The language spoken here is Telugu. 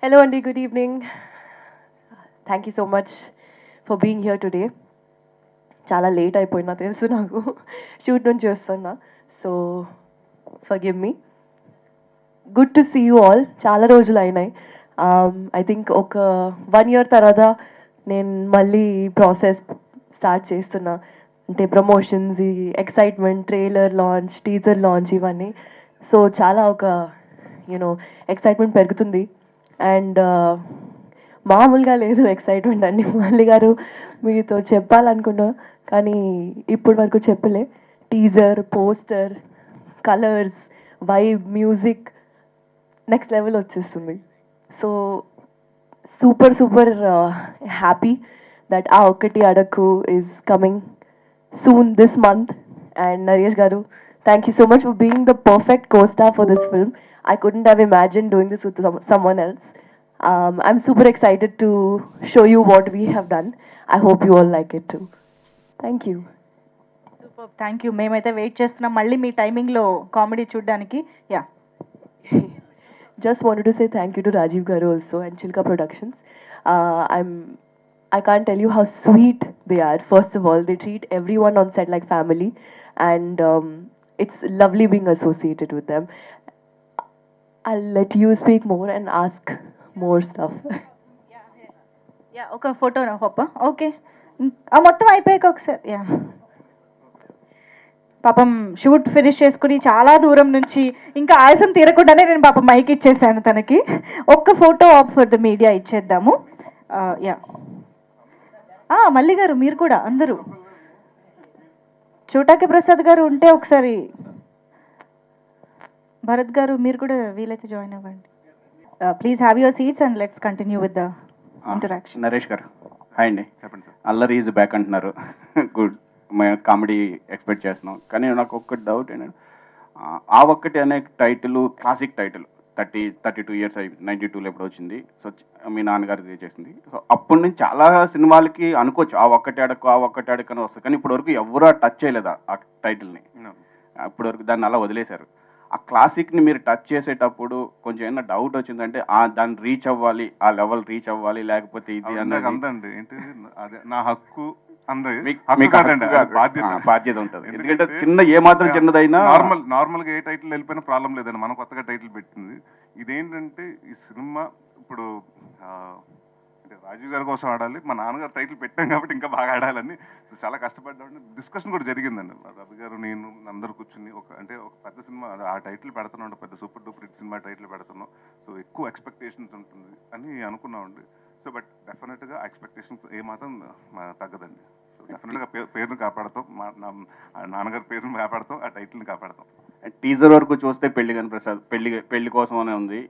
Hello, Andy. Good evening. Thank you so much for being here today. చాలా లేట్ అయిపోయినా తెలుసు నాకు షూట్ నుంచి వస్తున్నా so forgive me good to see you all చాలా రోజులు అయినాయి ఐ థింక్ ఒక 1 year తర్వాత నేను మళ్ళీ ప్రాసెస్ స్టార్ట్ చేస్తున్నా అంటే ప్రమోషన్స్ ఈ excitement trailer launch teaser launch ఇవన్నీ సో చాలా ఒక యూనో ఎక్సైట్మెంట్ పెరుగుతుంది అండ్ మామూలుగా లేదు ఎక్సైట్మెంట్ అండి మురళి గారు మీతో చెప్పాలనుకున్నా కానీ ఇప్పటి వరకు చెప్పలే teaser poster colours vibe music next level వచ్చేస్తుంది so super super happy that ఆ ఒక్కటి అడక్కు is coming soon this month. And Naresh Garu, thank you so much for being the perfect co-star for this film. I couldn't have imagined doing this with someone else. I'm super excited to show you what we have done. I hope you all like it too. Thank you. Super, thank you. మేమైతే వెయిట్ చేస్తున్నాం మళ్ళీ మీ టైమింగ్లో కామెడీ చూడడానికి. Yeah, Just wanted to say thank you to Rajiv Garu also and Chilka Productions. I can't tell you how sweet they are. First of all, they treat everyone on set like family, and it's lovely being associated with them. I'll let you speak more and ask more stuff. Yeah ఒక ఫోటో హొప్ప. ఓకే, మొత్తం అయిపోయాక ఒకసారి. యా, పాపం షూట్ ఫినిష్ చేసుకుని చాలా దూరం నుంచి ఇంకా ఆయాసం తీరకుండానే నేను పాపం మైక్ ఇచ్చేసాను తనకి. ఒక్క photo of for the media ఇచ్చేద్దాము. యా, మల్లి గారు మీరు కూడా అందరూ, చోటాకి ప్రసాద్ గారు ఉంటే ఒకసారి, భరత్ గారు మీరు కూడా వీలైతే జాయిన్ అవ్వండి. Please have your seats and let's continue with the interaction. Naresh గారు హాయ్ అండి. చెప్పండి సార్. అల్లరి ఈజ్ బ్యాక్ అంటున్నారు. గుడ్, మేము కామెడీ ఎక్స్పెక్ట్ చేస్తున్నాం. కానీ నాకు ఒక్క డౌట్ ఏంటంటే ఆ ఒక్కటి అనే టైటిల్ క్లాసిక్ టైటిల్ 32 years 92లో ఎప్పుడు వచ్చింది. సో మీ నాన్నగారు చేసింది. సో అప్పటి నుంచి చాలా సినిమాలకి అనుకోవచ్చు ఆ ఒక్కటి అడకు అని వస్తుంది. కానీ ఇప్పటి వరకు ఎవరు టచ్ చేయలేదు ఆ టైటిల్ని. ఇప్పటి వరకు దాన్ని అలా వదిలేశారు. ఆ క్లాసిక్ని మీరు టచ్ చేసేటప్పుడు కొంచెం ఏమైనా డౌట్ వచ్చిందంటే దాన్ని రీచ్ అవ్వాలి, ఆ లెవెల్ రీచ్ అవ్వాలి, లేకపోతే ఇది అన్నది అందండి ఏంటిది అదే నా హక్కు బాధ్యత ఉంటుంది. ఎందుకంటే చిన్న ఏ మాత్రం చిన్నదైనా నార్మల్ గా ఏ టైటిల్ వెళ్ళిపోయినా ప్రాబ్లం లేదండి. మనం కొత్తగా టైటిల్ పెట్టింది ఇదేంటంటే ఈ సినిమా ఇప్పుడు అంటే రాజీవ్ గారి కోసం ఆడాలి, మా నాన్నగారు టైటిల్ పెట్టాం కాబట్టి ఇంకా బాగా ఆడాలని చాలా కష్టపడ్డామండి. డిస్కషన్ కూడా జరిగిందండి. రవి గారు నేను అందరు కూర్చుని ఒక పెద్ద సినిమా ఆ టైటిల్ పెడుతున్నాం, పెద్ద super duper hit cinema title పెడుతున్నాం, సో ఎక్కువ ఎక్స్పెక్టేషన్స్ ఉంటుంది అని అనుకున్నామండి. సో బట్ డెఫినెట్గా ఎక్స్పెక్టేషన్స్ ఏమాత్రం తగ్గదండి. సో డెఫినెట్గా పేరును కాపాడతాం, నాన్నగారి పేరును కాపాడతాం, ఆ టైటిల్ని కాపాడతాం. టీజర్ వరకు చూస్తే పెళ్లి కానీ ప్రసాద్ పెళ్లి కోసం అనే ఉంది.